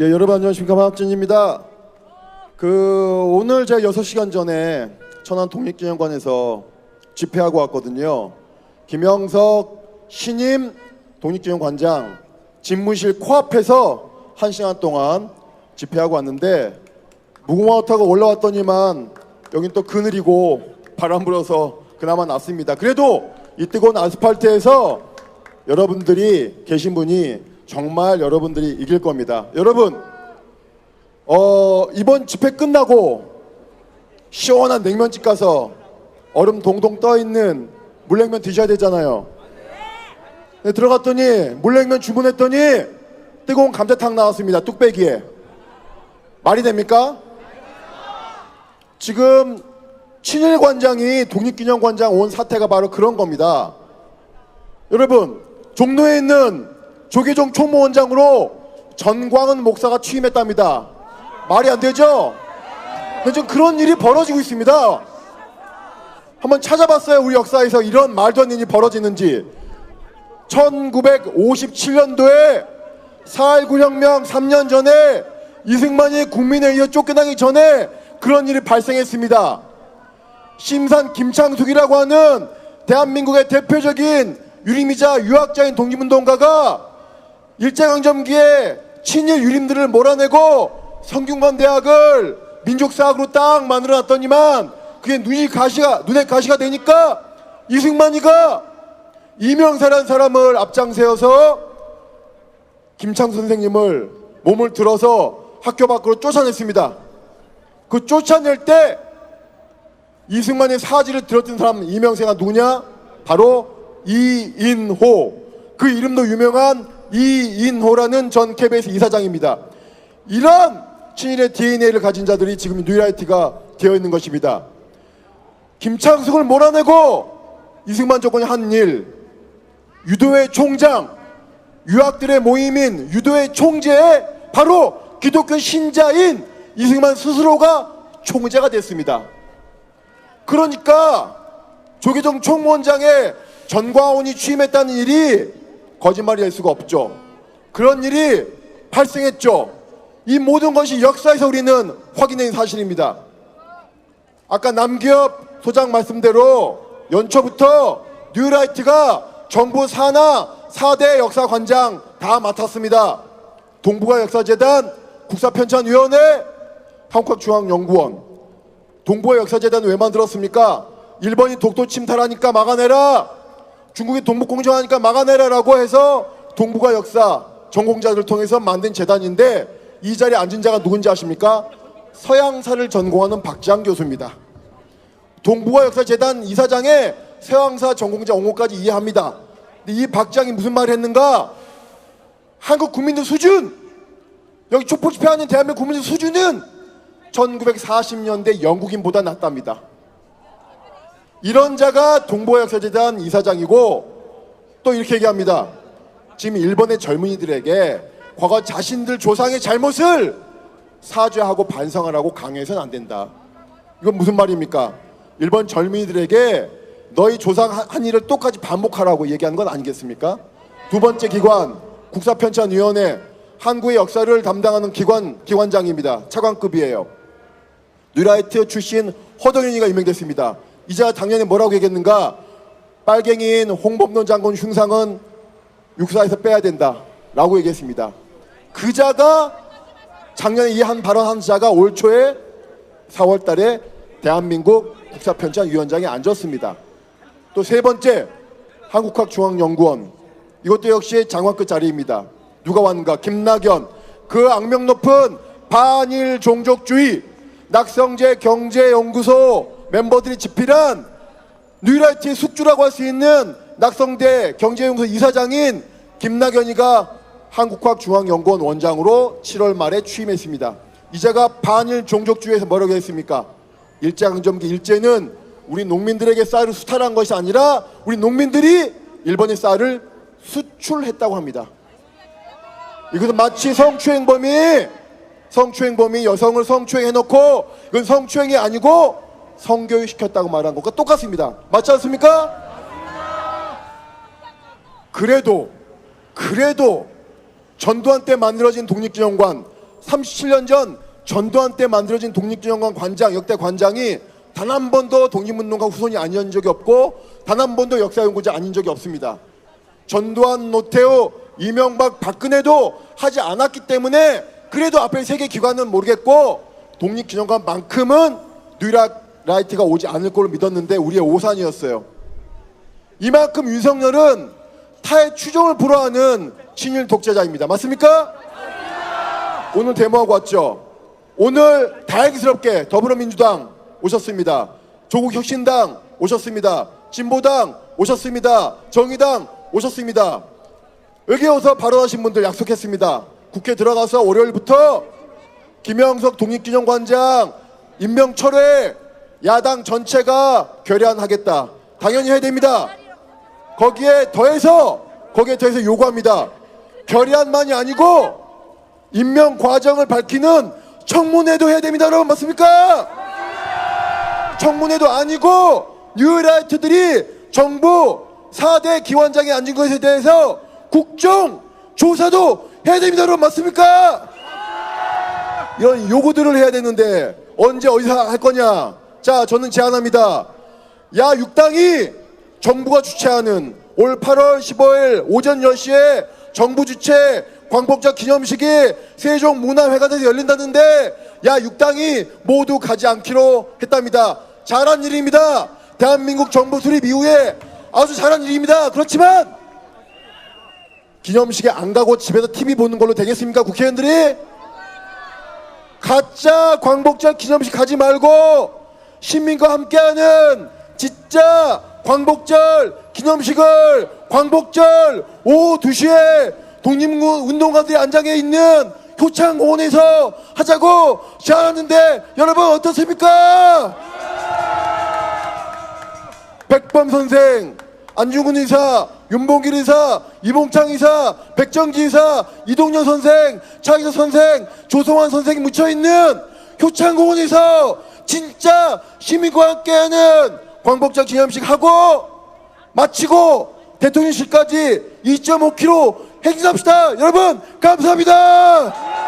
예, 여러분 안녕하십니까. 박진입니다. 오늘 제가 6시간 전에 천안 독립기념관에서 집회하고 왔거든요. 김영석 신임 독립기념관장 집무실 코앞에서 1시간 동안 집회하고 왔는데 무궁화 타고 올라왔더니만 여긴 또 그늘이고 바람 불어서 그나마 낫습니다. 그래도 이 뜨거운 아스팔트에서 여러분들이 계신 분이 정말 여러분들이 이길 겁니다. 여러분 이번 집회 끝나고 시원한 냉면집 가서 얼음 동동 떠있는 물냉면 드셔야 되잖아요. 네, 들어갔더니 물냉면 주문했더니 뜨거운 감자탕 나왔습니다. 뚝배기에. 말이 됩니까? 지금 친일관장이 독립기념관장 온 사태가 바로 그런 겁니다. 여러분 종로에 있는 조계종 총무원장으로 전광훈 목사가 취임했답니다. 말이 안 되죠? 근데 지금 그런 일이 벌어지고 있습니다. 한번 찾아봤어요. 우리 역사에서 이런 말도 안 되는 일이 벌어지는지. 1957년도에 4.19 혁명 3년 전에 이승만이 국민에 의해 쫓겨나기 전에 그런 일이 발생했습니다. 심산 김창숙이라고 하는 대한민국의 대표적인 유림이자 유학자인 독립운동가가 일제강점기에 친일 유림들을 몰아내고 성균관대학을 민족사학으로 딱 만들어놨더니만 그게 눈에 가시가 되니까 이승만이가 이명사라는 사람을 앞장세워서 김창수 선생님을 몸을 들어서 학교 밖으로 쫓아냈습니다. 그 쫓아낼 때 이승만의 사지를 들었던 사람은 이명세가 누구냐? 바로 이인호. 그 이름도 유명한 이인호라는 전 KBS 이사장입니다. 이런 친일의 DNA를 가진 자들이 지금 뉴라이트가 되어 있는 것입니다. 김창숙을 몰아내고 이승만 정권이 한 일, 유도회 총장, 유학들의 모임인 유도회 총재에 바로 기독교 신자인 이승만 스스로가 총재가 됐습니다. 그러니까 조계종 총무원장에 전광훈이 취임했다는 일이 거짓말이 될 수가 없죠. 그런 일이 발생했죠. 이 모든 것이 역사에서 우리는 확인된 사실입니다. 아까 남기엽 소장 말씀대로 연초부터 뉴라이트가 정부 산하 4대 역사관장 다 맡았습니다. 동북아 역사재단, 국사편찬위원회, 한국중앙연구원. 동북아 역사재단 왜 만들었습니까? 일본이 독도 침탈하니까 막아내라, 중국이 동북공정하니까 막아내라라고 해서 동북아 역사 전공자들을 통해서 만든 재단인데 이 자리에 앉은 자가 누군지 아십니까? 서양사를 전공하는 박지한 교수입니다. 동북아 역사재단 이사장에 서양사 전공자 옹호까지 이해합니다. 근데 이 박지한이 무슨 말을 했는가? 한국 국민들 수준, 여기 촛불 집회하는 대한민국 국민들 수준은 1940년대 영국인보다 낫답니다. 이런 자가 동북아 역사재단 이사장이고 또 이렇게 얘기합니다. 지금 일본의 젊은이들에게 과거 자신들 조상의 잘못을 사죄하고 반성하라고 강요해서는 안 된다. 이건 무슨 말입니까? 일본 젊은이들에게 너희 조상 한 일을 똑같이 반복하라고 얘기하는 건 아니겠습니까? 두 번째 기관, 국사편찬위원회, 한국의 역사를 담당하는 기관장입니다. 차관급이에요. 뉴라이트 출신 허동윤이가 임명됐습니다. 이자가 당연히 뭐라고 얘기했는가? 빨갱이인 홍범돈 장군 흉상은 육사에서 빼야 된다 라고 얘기했습니다. 그 자가 작년에 이 한 발언한 자가 올 초에 4월 달에 대한민국 국사편찬위원장에 앉았습니다. 또 세 번째, 한국학중앙연구원. 이것도 역시 장관급 자리입니다. 누가 왔는가? 김낙연. 그 악명 높은 반일 종족주의 낙성제 경제연구소 멤버들이 집필한 뉴라이트의 숙주라고 할 수 있는 낙성대 경제연구소 이사장인 김낙연이가 한국과학중앙연구원 원장으로 7월 말에 취임했습니다. 이자가 반일 종족주의에서 뭐라고 했습니까? 일제강점기 일제는 우리 농민들에게 쌀을 수탈한 것이 아니라 우리 농민들이 일본의 쌀을 수출했다고 합니다. 이것은 마치 성추행범이 여성을 성추행해놓고 이건 성추행이 아니고 성교육시켰다고 말한 것과 똑같습니다. 맞지 않습니까? 그래도 전두환 때 만들어진 독립기념관 37년 전 전두환 때 만들어진 독립기념관 관장, 역대 관장이 단 한 번도 독립운동가 후손이 아니었던 적이 없고 단 한 번도 역사연구자 아닌 적이 없습니다. 전두환, 노태우, 이명박, 박근혜도 하지 않았기 때문에 그래도 앞에 세 개 기관은 모르겠고 독립기념관만큼은 뉴라이트가 오지 않을 걸로 믿었는데 우리의 오산이었어요. 이만큼 윤석열은 타의 추종을 불허하는 친일 독재자입니다. 맞습니까? 오늘 데모하고 왔죠. 오늘 다행스럽게 더불어민주당 오셨습니다. 조국혁신당 오셨습니다. 진보당 오셨습니다. 정의당 오셨습니다. 여기 오서 발언하신 분들 약속했습니다. 국회 들어가서 월요일부터 김영석 독립기념관장 임명 철회 야당 전체가 결의안하겠다. 당연히 해야 됩니다. 거기에 더해서 요구합니다. 결의안만이 아니고 임명 과정을 밝히는 청문회도 해야 됩니다. 여러분 맞습니까? 청문회도 아니고 뉴라이트들이 정부 4대 기관장에 앉은 것에 대해서 국정조사도 해야 됩니다. 여러분 맞습니까? 이런 요구들을 해야 되는데 언제 어디서 할 거냐. 자, 저는 제안합니다. 야6당이 정부가 주최하는 올 8월 15일 오전 10시에 정부 주최 광복절 기념식이 세종문화회관에서 열린다는데 야6당이 모두 가지 않기로 했답니다. 잘한 일입니다. 대한민국 정부 수립 이후에 아주 잘한 일입니다. 그렇지만 기념식에 안 가고 집에서 TV 보는 걸로 되겠습니까? 국회의원들이? 가짜 광복절 기념식 가지 말고 시민과 함께하는 진짜 광복절 기념식을 광복절 오후 2시에 독립운동가들이 안장해 있는 효창공원에서 하자고 제안하는데 여러분 어떻습니까? 백범 선생, 안중근 의사, 윤봉길 의사, 이봉창 의사, 백정지 의사, 이동열 선생, 차기석 선생, 조성환 선생이 묻혀있는 효창공원에서 진짜 시민과 함께하는 광복절 기념식 하고 마치고 대통령실까지 2.5km 행진합시다. 여러분 감사합니다.